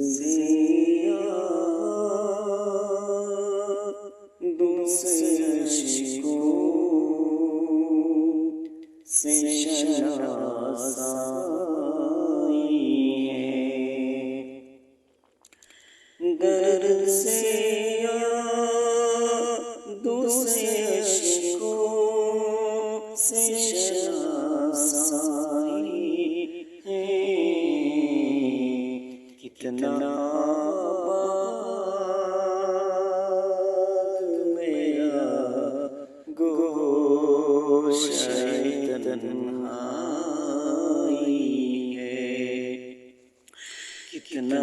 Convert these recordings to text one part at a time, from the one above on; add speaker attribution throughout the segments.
Speaker 1: से दूसरे अश्कों से शनासाई है। दर्द से दूसरे अश्कों से शनासाई है। कितना तन्हाई है। कितना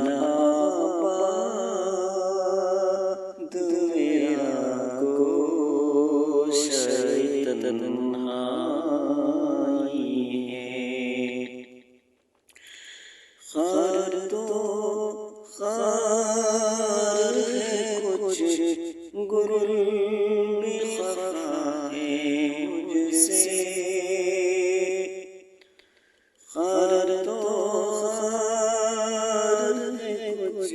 Speaker 1: आबाद मेरा गोशाए तन्हाई है। खार तो खार है कुछ गुरुल भी खफा है मुझसे। खार तो खार है कुछ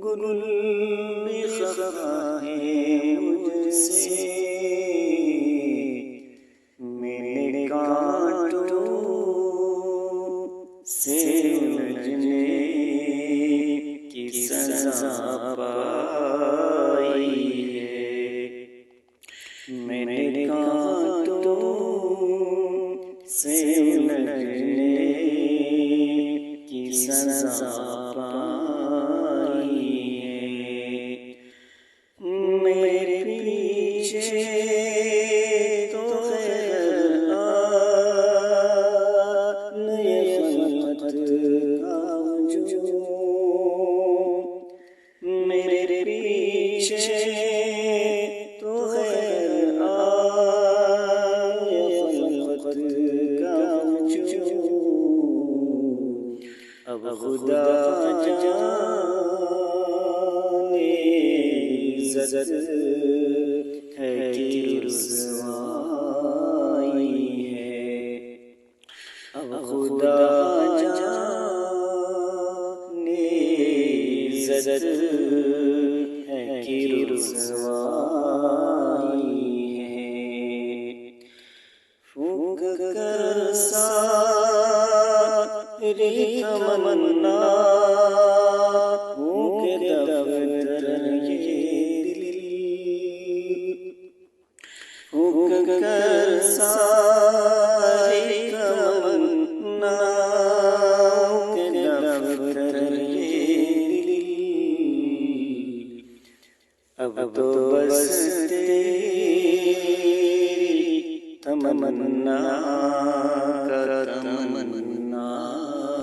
Speaker 1: गुरुल भी खफा है मुझसे। मैंने कांटों से उलझने की सजा पाई है। मैंने कांटों से उलझने की सजा पाई है। मेरे पीछे तो खैर नए खलकत का हुजूम। मेरे पीछे तो खैर नए खलकत का हुजूम। अब खुदा जाने इज़्ज़त है कि रुसवाई है। अब खुदा जाने इज़्ज़त है कि रुसवाई है। फूंक कर सारी तमन्ना फूंक दफ्तर ये दिल। फूंक कर सारी तमन्ना फूंक दफ्तर ये दिल। अब तो बस तेरी तमन्ना का